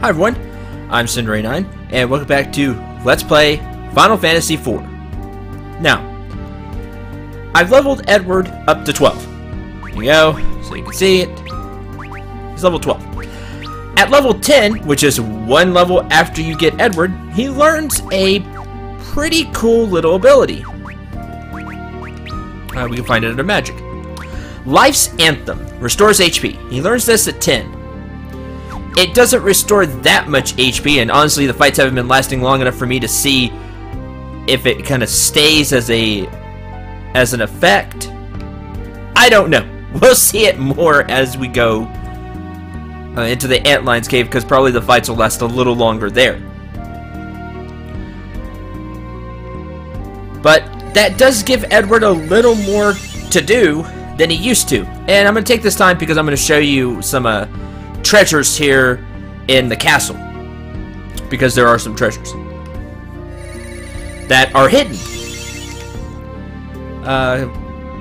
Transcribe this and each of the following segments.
Hi everyone, I'm Cinder89, and welcome back to Let's Play Final Fantasy IV. Now, I've leveled Edward up to 12. Here you go, so you can see it. He's level 12. At level 10, which is one level after you get Edward, he learns a pretty cool little ability. We can find it under Magic. Life's Anthem restores HP. He learns this at 10. It doesn't restore that much HP, and honestly, the fights haven't been lasting long enough for me to see if it kind of stays as an effect. I don't know. We'll see it more as we go into the Antlion's cave, because probably the fights will last a little longer there. But that does give Edward a little more to do than he used to. And I'm going to take this time because I'm going to show you some treasures here in the castle, because there are some treasures that are hidden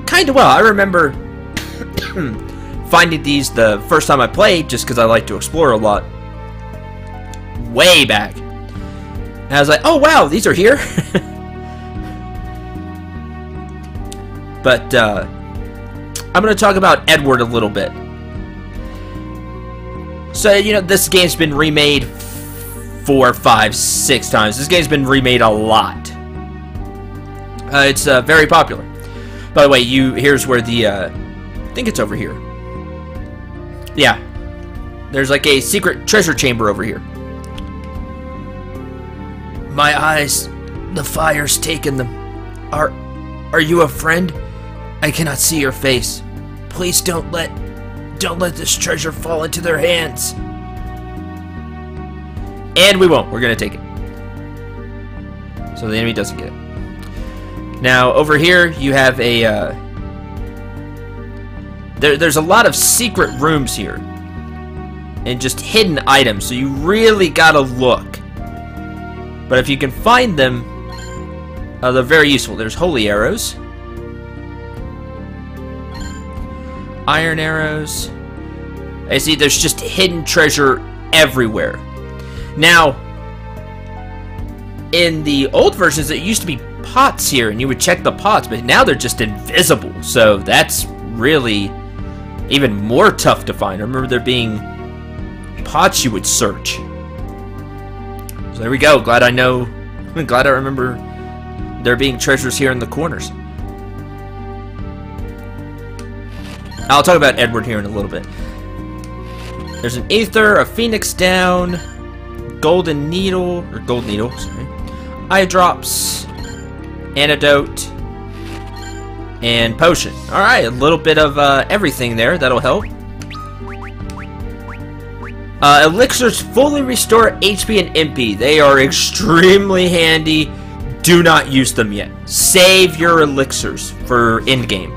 kind of well. I remember finding these the first time I played, just because I like to explore a lot, way back, and I was like, oh wow, these are here. But I'm going to talk about Edward a little bit. So, you know, this game's been remade 4, 5, 6 times. This game's been remade a lot. It's very popular. By the way, here's where the, I think it's over here. Yeah. There's like a secret treasure chamber over here. My eyes, the fire's taken them. Are you a friend? I cannot see your face. Please don't let this treasure fall into their hands. And we won't. We're going to take it. So the enemy doesn't get it. Now, over here, you have a... There's a lot of secret rooms here. And just hidden items. So you really got to look. But if you can find them, they're very useful. There's holy arrows. Iron arrows. I see there's just hidden treasure everywhere. Now, in the old versions, it used to be pots here, and you would check the pots, but now they're just invisible. So that's really even more tough to find. I remember there being pots you would search. So there we go. Glad I know. I'm glad I remember there being treasures here in the corners. I'll talk about Edward here in a little bit. There's an ether, a phoenix down, golden needle, or gold needle, sorry, eye drops, antidote, and potion. Alright, a little bit of everything there. That'll help. Elixirs fully restore HP and MP. They are extremely handy. Do not use them yet. Save your elixirs for endgame,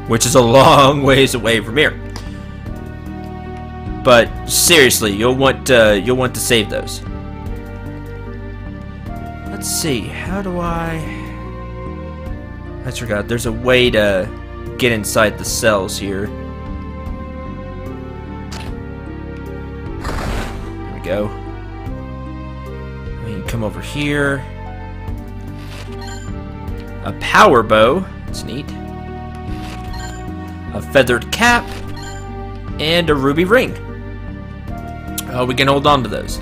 which is a long ways away from here. But seriously, you'll want to save those. Let's see. How do I forgot. There's a way to get inside the cells here. There we go. You can come over here. A power bow. That's neat. A feathered cap, and a ruby ring. We can hold on to those.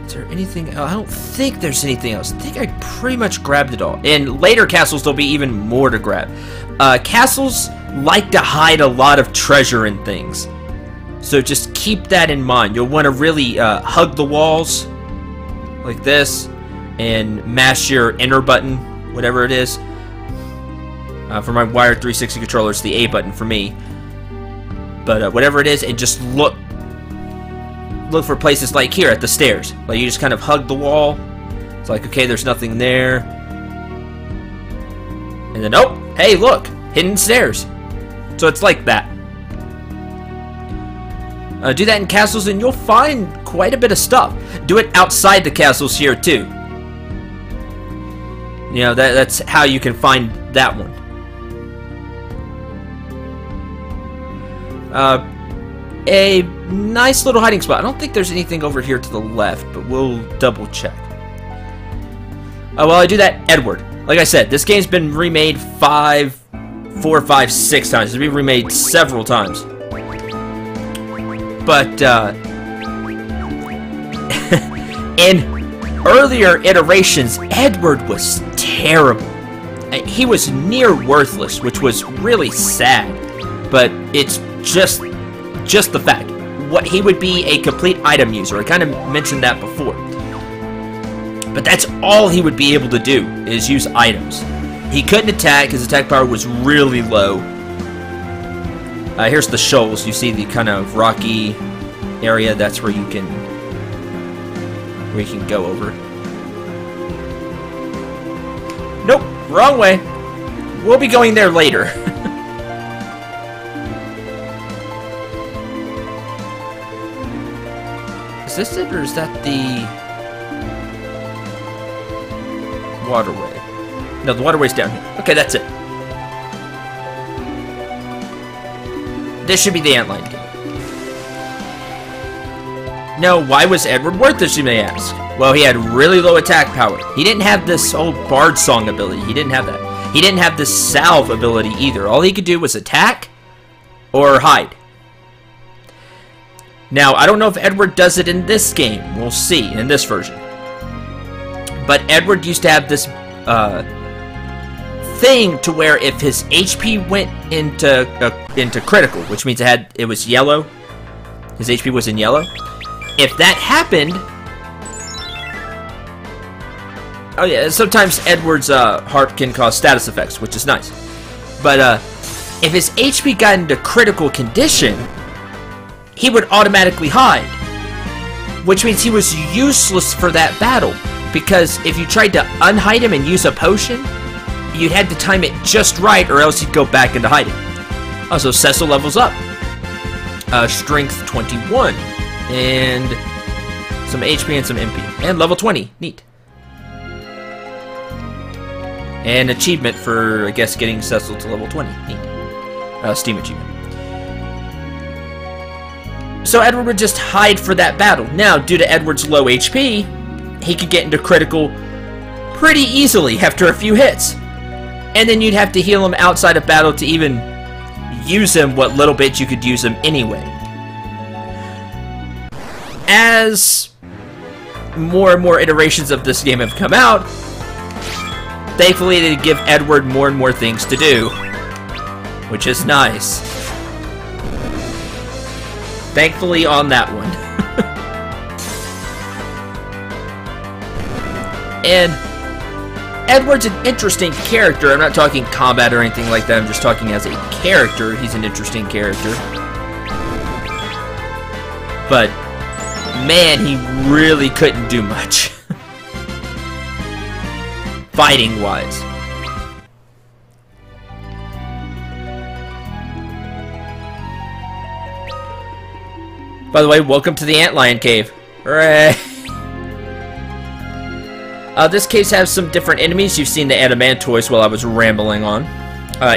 Is there anything else? I don't think there's anything else. I think I pretty much grabbed it all. In later castles, there'll be even more to grab. Castles like to hide a lot of treasure and things. So just keep that in mind. You'll want to really hug the walls like this and mash your enter button, whatever it is. For my wired 360 controller, it's the A button for me. But whatever it is, and just look for places like here at the stairs. Like you just kind of hug the wall. It's like, okay, there's nothing there. And then, oh, hey, look, hidden stairs. So it's like that. Do that in castles, and you'll find quite a bit of stuff. Do it outside the castles here too. You know, that's how you can find that one. a nice little hiding spot. I don't think there's anything over here to the left, but we'll double check. While I do that, Edward. Like I said, this game's been remade 4, 5, 6 times. It's been remade several times. But, in earlier iterations, Edward was terrible. He was near worthless, which was really sad. But it's just the fact. What he would be a complete item user. I kind of mentioned that before. But that's all he would be able to do, is use items. He couldn't attack, his attack power was really low. Here's the shoals. You see the kind of rocky area, that's where you can go over. Nope, wrong way. We'll be going there later. Is this it, or is that the waterway? No, the waterway's down here. Okay, that's it. This should be the Antlion game. Now, why was Edward worthless, you may ask? Well, he had really low attack power. He didn't have this old Bard Song ability. He didn't have that. He didn't have this salve ability either. All he could do was attack or hide. Now, I don't know if Edward does it in this game. We'll see in this version. But Edward used to have this thing to where if his HP went into critical, which means it was yellow, his HP was in yellow. If that happened, oh yeah, sometimes Edward's heart can cause status effects, which is nice. But if his HP got into critical condition, he would automatically hide, which means he was useless for that battle. Because if you tried to unhide him and use a potion, you'd have to time it just right, or else he'd go back into hiding. Also, Cecil levels up. Strength 21. And some HP and some MP. And level 20. Neat. And achievement for, I guess, getting Cecil to level 20. Neat. Steam achievement. So Edward would just hide for that battle. Now, due to Edward's low HP, he could get into critical pretty easily after a few hits. And then you'd have to heal him outside of battle to even use him what little bit you could use him anyway. As more and more iterations of this game have come out, thankfully they give Edward more and more things to do, which is nice. Thankfully on that one. And Edward's an interesting character. I'm not talking combat or anything like that. I'm just talking as a character. He's an interesting character. But, man, he really couldn't do much. Fighting-wise. By the way, welcome to the Antlion Cave. Hooray! This cave has some different enemies. You've seen the Adamantoise while I was rambling on.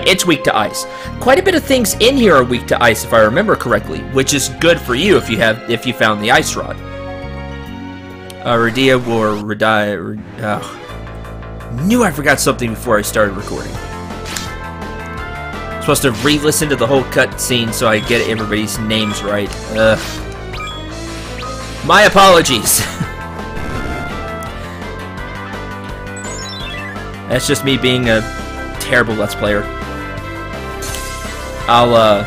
It's weak to ice. Quite a bit of things in here are weak to ice, if I remember correctly, which is good for you if you found the ice rod. Radia or Radia. Knew I forgot something before I started recording. I'm supposed to re-listen to the whole cutscene so I get everybody's names right. My apologies. That's just me being a terrible Let's Player. I'll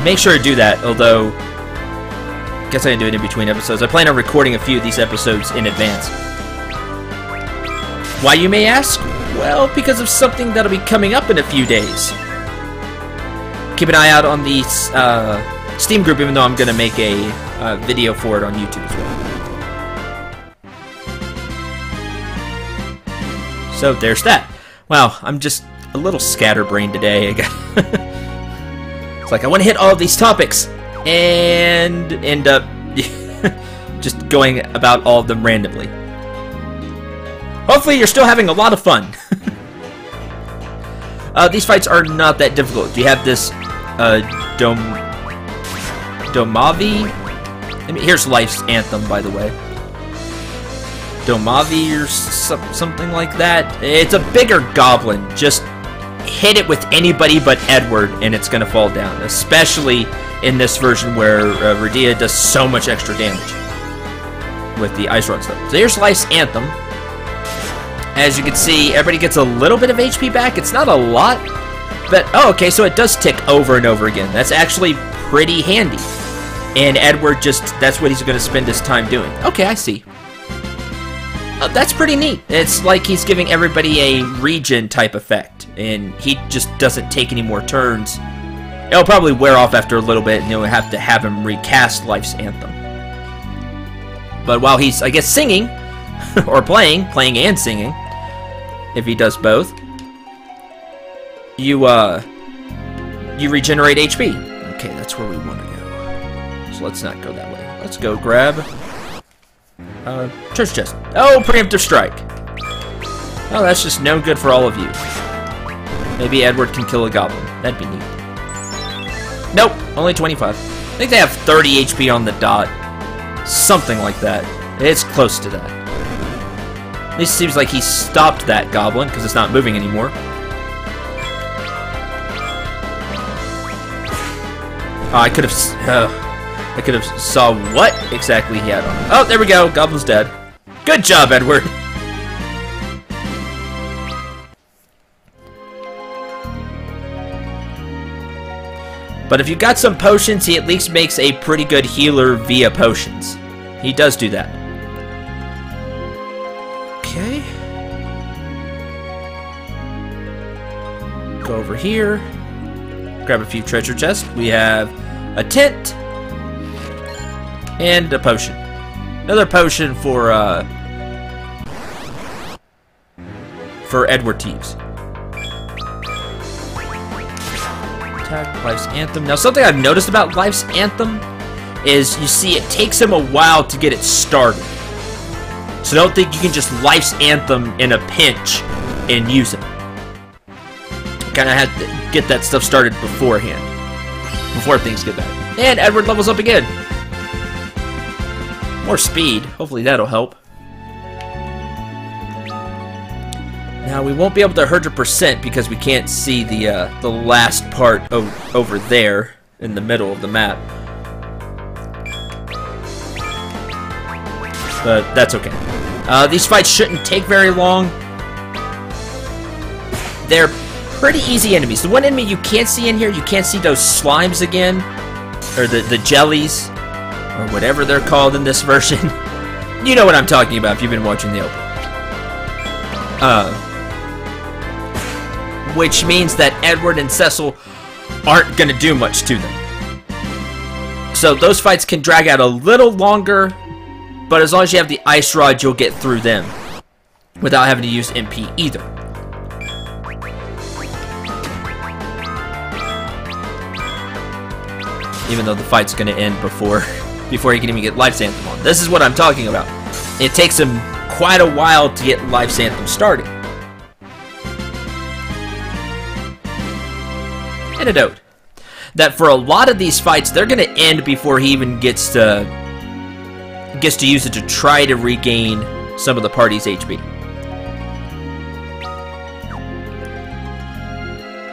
make sure to do that, although I guess I can do it in between episodes. I plan on recording a few of these episodes in advance. Why, you may ask? Well, because of something that'll be coming up in a few days. Keep an eye out on the Steam group, even though I'm going to make a video for it on YouTube as well. So there's that. Wow, I'm just a little scatterbrained today. It's like I want to hit all of these topics and end up just going about all of them randomly. Hopefully you're still having a lot of fun. These fights are not that difficult. You have this Domavi. I mean, here's Life's Anthem, by the way. Domavi or something like that. It's a bigger goblin. Just hit it with anybody but Edward, and it's going to fall down. Especially in this version where Radia does so much extra damage with the Ice Rod stuff. So here's Life's Anthem. As you can see, everybody gets a little bit of HP back. It's not a lot, but oh, okay, so it does tick over and over again. That's actually pretty handy. And Edward that's what he's going to spend his time doing. Okay, I see. That's pretty neat. It's like he's giving everybody a regen type effect, and he just doesn't take any more turns. It'll probably wear off after a little bit, and you'll have to have him recast Life's Anthem. But while he's, I guess, singing, or playing and singing, if he does both, you regenerate HP. Okay, that's where we want to go. So let's not go that way. Let's go grab treasure chest. Oh, preemptive strike. Oh, that's just no good for all of you. Maybe Edward can kill a goblin. That'd be neat. Nope, only 25. I think they have 30 HP on the dot. Something like that. It's close to that. At least it seems like he stopped that goblin because it's not moving anymore. Oh, I could have saw what exactly he had on him. Oh, there we go. Goblin's dead. Good job, Edward. But if you got some potions, he at least makes a pretty good healer via potions. He does do that. Okay. Go over here. Grab a few treasure chests. We have a tent and a potion. Another potion for Edward to use. Attack, Life's Anthem. Now, something I've noticed about Life's Anthem is you see it takes him a while to get it started. So don't think you can just Life's Anthem in a pinch and use it. You kind of have to get that stuff started beforehand, before things get bad. And Edward levels up again. More speed. Hopefully that'll help. Now we won't be able to 100% because we can't see the last part over there in the middle of the map. But that's okay. These fights shouldn't take very long. They're pretty easy enemies. The one enemy you can't see in here, you can't see those slimes again, or the jellies, or whatever they're called in this version. You know what I'm talking about if you've been watching the open. Which means that Edward and Cecil aren't going to do much to them. So those fights can drag out a little longer, but as long as you have the Ice Rod, you'll get through them without having to use MP either. Even though the fight's going to end before he can even get Life's Anthem on. This is what I'm talking about. It takes him quite a while to get Life's Anthem started. Antidote. That for a lot of these fights, they're going to end before he even gets to use it to try to regain some of the party's HP.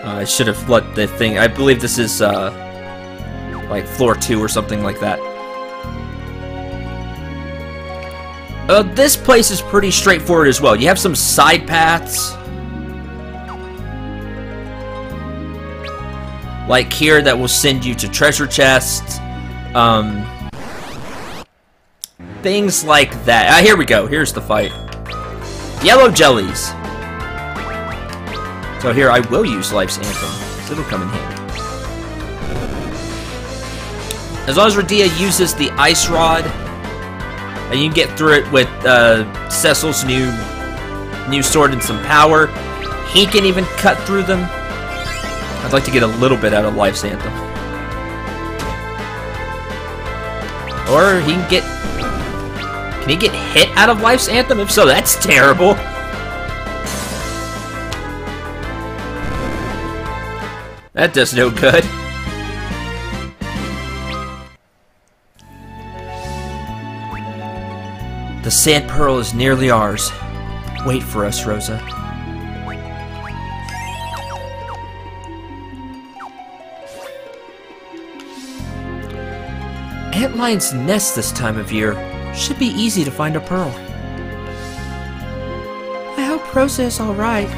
I should have let the thing. I believe this is like floor 2 or something like that. This place is pretty straightforward as well. You have some side paths, like here, that will send you to treasure chests. Things like that. Here we go. Here's the fight. Yellow jellies. So here I will use Life's Anthem, so it'll come in handy. As long as Radia uses the Ice Rod, and you can get through it with Cecil's new sword and some power, he can even cut through them. I'd like to get a little bit out of Life's Anthem. Or he can get... Can he get hit out of Life's Anthem? If so, that's terrible. That does no good. The sand pearl is nearly ours. Wait for us, Rosa. Antlion's nest this time of year. Should be easy to find a pearl. I hope Rosa is alright.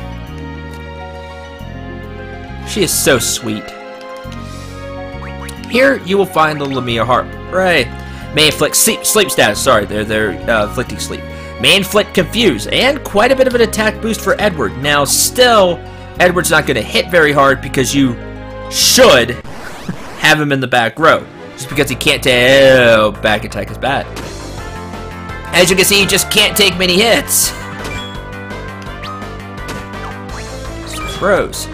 She is so sweet. Here you will find the Lamia harp. Right. May inflict sleep status. Sorry, they're inflicting sleep. May inflict confuse and quite a bit of an attack boost for Edward. Now, still, Edward's not going to hit very hard because you should have him in the back row. Just because he can't take... Oh, back attack is bad. As you can see, he just can't take many hits. Some throws.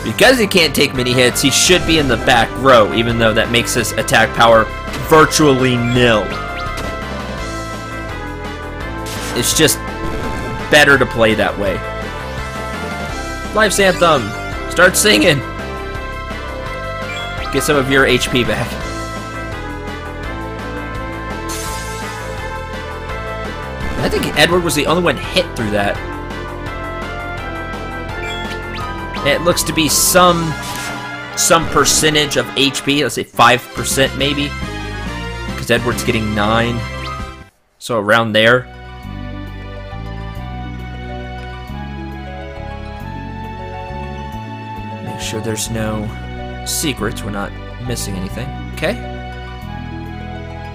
Because he can't take many hits, he should be in the back row, even though that makes his attack power virtually nil. It's just better to play that way. Life's Anthem! Start singing! Get some of your HP back. I think Edward was the only one hit through that. It looks to be some percentage of HP. Let's say 5% maybe. Because Edward's getting 9. So around there. Make sure there's no secrets. We're not missing anything. Okay.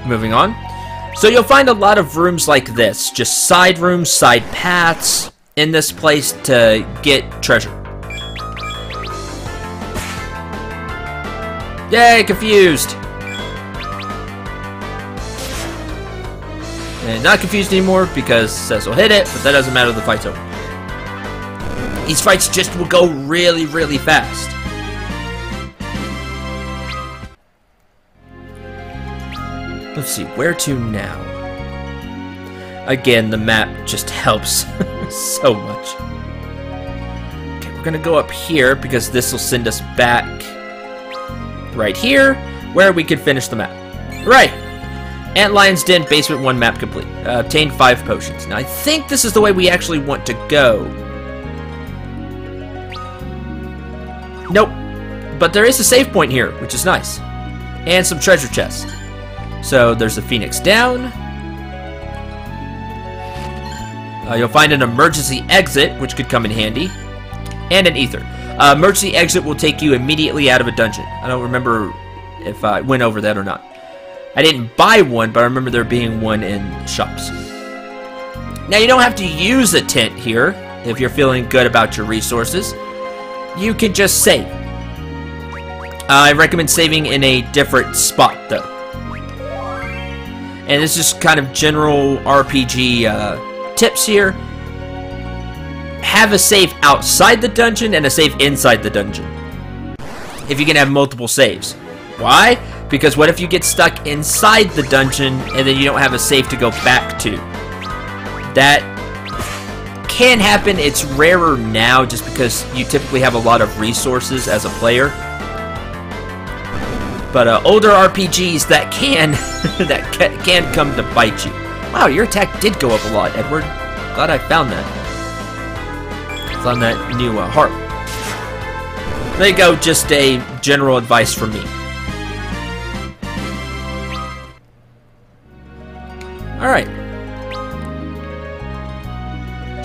Moving on. So you'll find a lot of rooms like this. Just side rooms, side paths in this place to get treasure. Yay, confused! And not confused anymore because Cecil hit it, but that doesn't matter, the fight's over. These fights just will go really, really fast. Let's see, where to now? Again, the map just helps so much. Okay, we're gonna go up here because this will send us back right here, where we could finish the map. Right! Antlion's Den Basement 1 map complete. Obtained 5 potions. Now, I think this is the way we actually want to go. Nope. But there is a save point here, which is nice. And some treasure chests. So, there's a Phoenix down. You'll find an emergency exit, which could come in handy. And an ether. Emergency exit will take you immediately out of a dungeon. I don't remember if I went over that or not. I didn't buy one, but I remember there being one in shops. Now, you don't have to use a tent here if you're feeling good about your resources. You can just save. I recommend saving in a different spot, though. And this is kind of general RPG tips here. Have a save outside the dungeon and a save inside the dungeon. If you can have multiple saves. Why? Because what if you get stuck inside the dungeon and then you don't have a save to go back to? That can happen. It's rarer now just because you typically have a lot of resources as a player. But older RPGs that can can come to bite you. Wow, your attack did go up a lot, Edward. Glad I found that. On that new harp. There you go, just a general advice from me. Alright.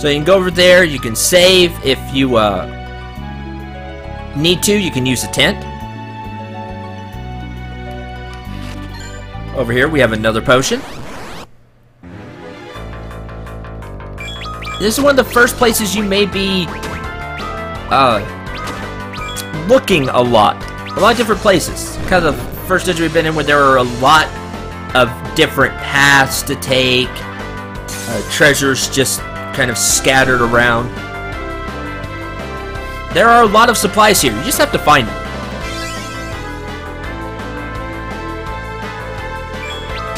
So you can go over there, you can save. If you need to, you can use a tent. Over here we have another potion. This is one of the first places you may be looking a lot. A lot of different places. Kind of the first dungeon we've been in where there are a lot of different paths to take. Treasures just kind of scattered around. There are a lot of supplies here. You just have to find them.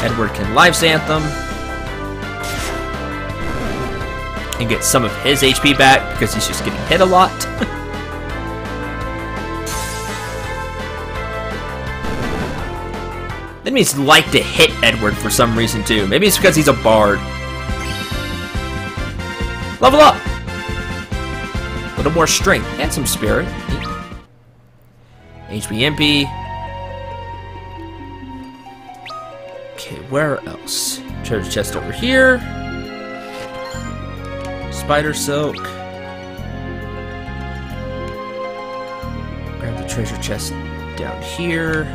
Edward can Life's Anthem. And get some of his HP back because he's just getting hit a lot. Enemies like to hit Edward for some reason too. Maybe it's because he's a bard. Level up! A little more strength and some spirit. HP MP. Okay, where else? Treasure chest over here. Spider silk. Grab the treasure chest down here.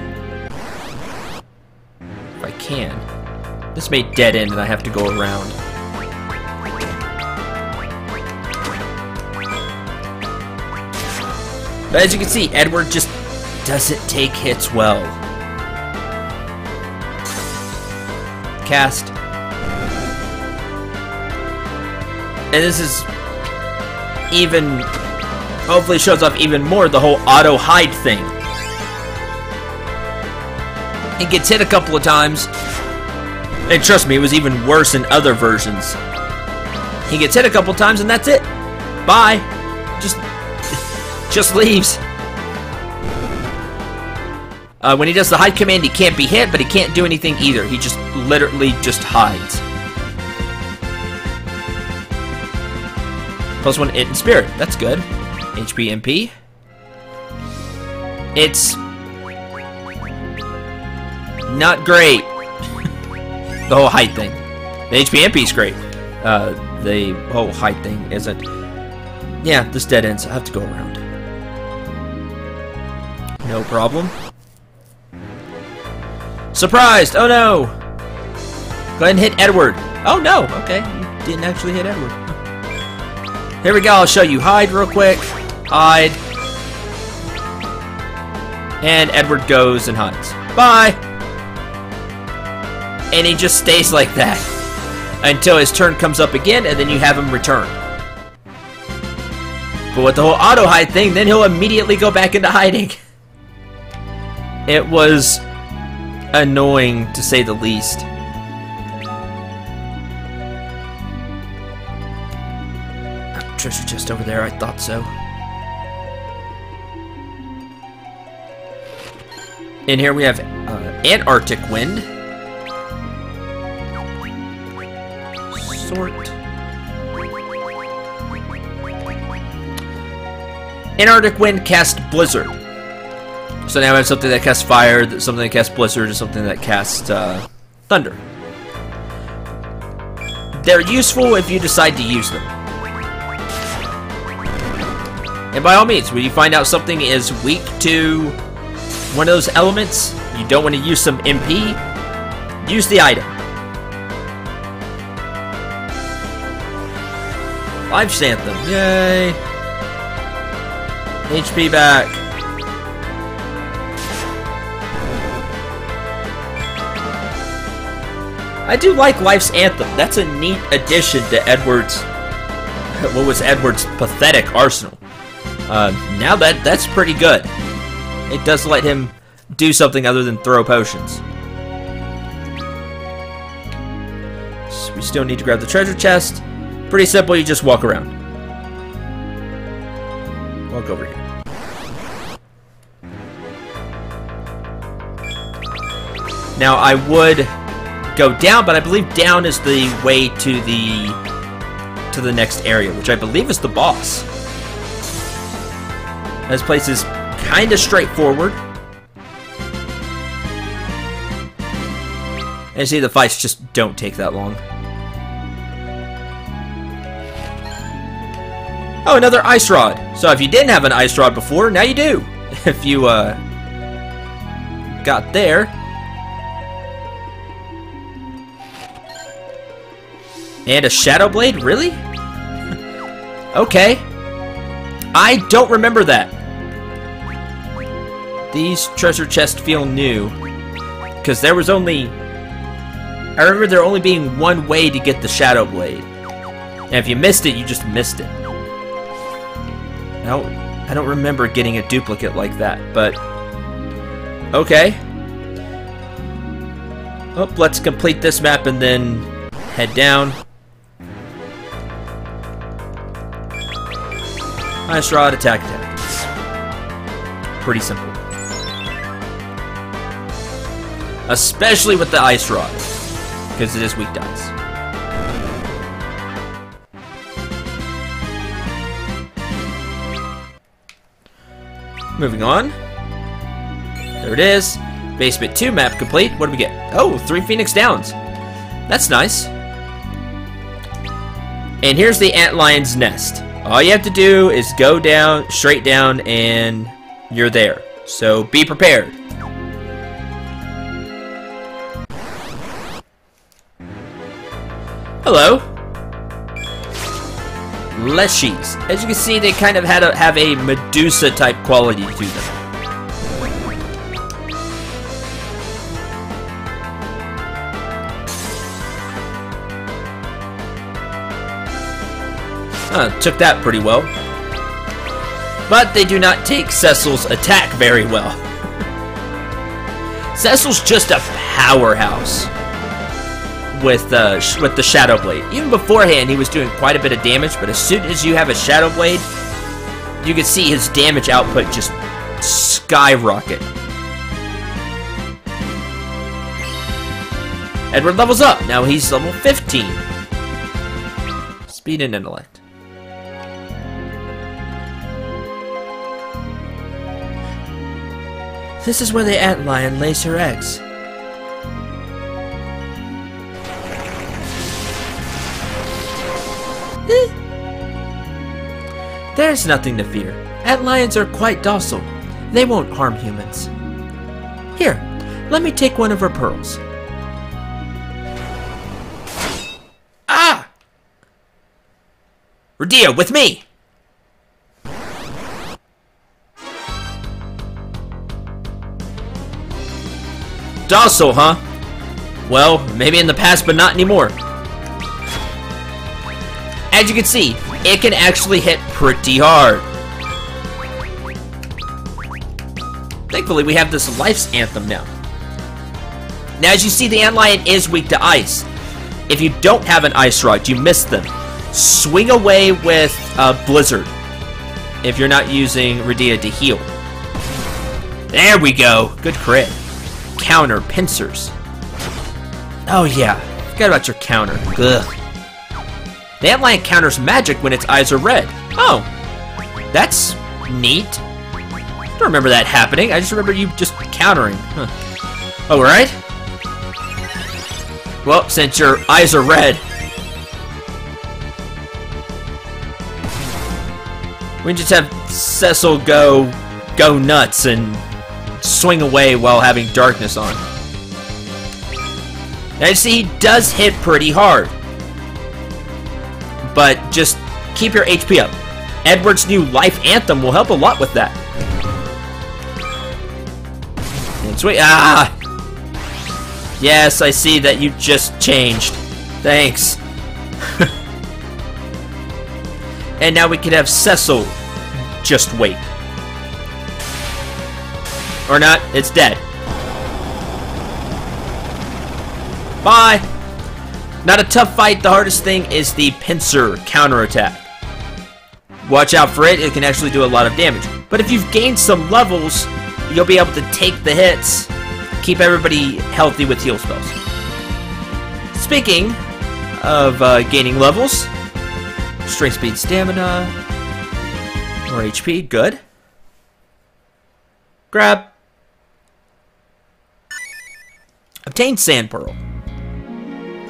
If I can. This may dead end and I have to go around. But as you can see, Edward just doesn't take hits well. Cast. And this is even, hopefully shows off even more the whole auto hide thing. He gets hit a couple of times. And trust me, it was even worse in other versions. He gets hit a couple of times and that's it. Bye. Just leaves. When he does the hide command, he can't be hit, but he can't do anything either. He just literally just hides. +1 hit and spirit. That's good. HP MP. It's not great. The whole hide thing. The HP MP is great. The whole hide thing isn't. Yeah, this dead ends. I have to go around. No problem. Surprised! Oh no! Go ahead and hit Edward. Oh no! Okay, you didn't actually hit Edward. Here we go, I'll show you. Hide real quick. Hide. And Edward goes and hides. Bye! And he just stays like that until his turn comes up again, and then you have him return. But with the whole auto hide thing, then he'll immediately go back into hiding. It was annoying, to say the least. Treasure chest over there, I thought so. In here we have Antarctic wind. Sort. Antarctic wind cast blizzard. So now I have something that casts fire, something that casts blizzard, and something that casts thunder. They're useful if you decide to use them. And by all means, when you find out something is weak to one of those elements, you don't want to use some MP, use the item. Life's Anthem, yay! HP back. I do like Life's Anthem. That's a neat addition to Edward's, what was Edward's pathetic arsenal. Now that's pretty good. It does let him do something other than throw potions. So we still need to grab the treasure chest. Pretty simple, you just walk around. Walk over here. Now I would go down, but I believe down is the way to the next area, which I believe is the boss. This place is kind of straightforward. And see, the fights just don't take that long. Oh, another ice rod. So if you didn't have an ice rod before, now you do. If you got there. And a shadow blade? Really? Okay. I don't remember that. These treasure chests feel new. Because there was only... I remember there only being one way to get the shadow blade. And if you missed it, you just missed it. No, I don't remember getting a duplicate like that, but... Okay. Oh, let's complete this map and then head down. Ice rod, attack. Pretty simple. especially with the ice rod, because it is weak to ice. Moving on. There it is. Basement 2 map complete. What do we get? Oh, 3 Phoenix Downs. That's nice. And here's the Antlion's nest. All you have to do is go down, straight down, and you're there. So be prepared. Hello. Leshies. As you can see, they kind of have a Medusa type quality to them. Took that pretty well. But they do not take Cecil's attack very well. Cecil's just a powerhouse with the Shadow Blade. Even beforehand, he was doing quite a bit of damage, but as soon as you have a Shadow Blade, you can see his damage output just skyrocket. Edward levels up. Now he's level 15. Speed and intellect. This is where the Antlion lays her eggs. There's nothing to fear. Antlions are quite docile. They won't harm humans. Here, let me take one of her pearls. Ah! Radia, with me! Docile, huh? Well, maybe in the past, but not anymore. As you can see, it can actually hit pretty hard. Thankfully, we have this Life's Anthem now. Now, as you see, the Antlion is weak to ice. If you don't have an ice rod, you miss them. Swing away with Blizzard if you're not using Radia to heal. There we go. Good crit. Counter pincers. Oh yeah, forgot about your counter. Ugh. The Antlion counters magic when its eyes are red. Oh, that's neat. I don't remember that happening. I just remember you just countering. Huh. Oh, right. Well, since your eyes are red, we just have Cecil go nuts and swing away while having darkness on. Now you see, he does hit pretty hard. But just keep your HP up. Edward's new Life Anthem will help a lot with that. And sweet. Ah! Yes, I see that you just changed. Thanks. And now we can have Cecil just wait. Or not, it's dead. Bye! Not a tough fight, the hardest thing is the pincer counterattack. Watch out for it, it can actually do a lot of damage. But if you've gained some levels, you'll be able to take the hits, keep everybody healthy with heal spells. Speaking of gaining levels, strength, speed, stamina, more HP, good. Grab. Obtain Sand Pearl.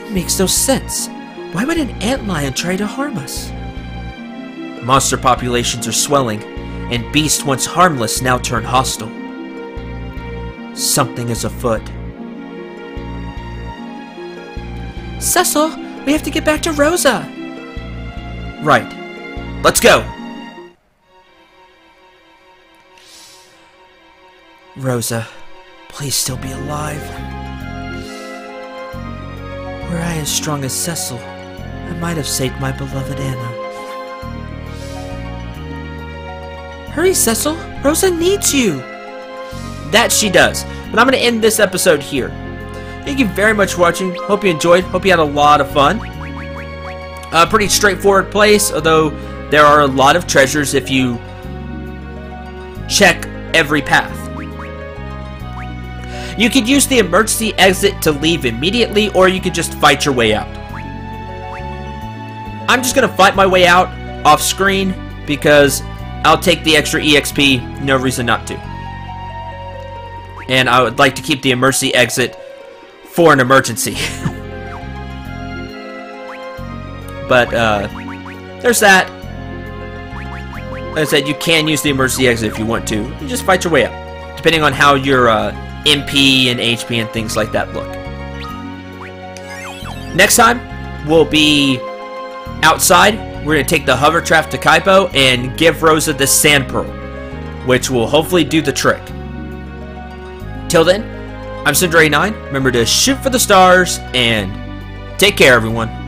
It makes no sense. Why would an antlion try to harm us? Monster populations are swelling, and beasts once harmless now turn hostile. Something is afoot. Cecil, we have to get back to Rosa. Right. Let's go. Rosa, please still be alive. Were I as strong as Cecil, I might have saved my beloved Anna. Hurry, Cecil! Rosa needs you! That she does. But I'm going to end this episode here. Thank you very much for watching. Hope you enjoyed. Hope you had a lot of fun. A pretty straightforward place, although there are a lot of treasures if you check every path. You could use the emergency exit to leave immediately, or you could just fight your way out. I'm just going to fight my way out off screen because I'll take the extra EXP, no reason not to. And I would like to keep the emergency exit for an emergency. But, there's that. Like I said, you can use the emergency exit if you want to. You just fight your way out, depending on how your MP and HP and things like that look. Next time, we'll be outside. We're going to take the hovercraft to Kaipo and give Rosa the Sand Pearl, which will hopefully do the trick. Till then, I'm Syndra89. Remember to shoot for the stars, and take care, everyone.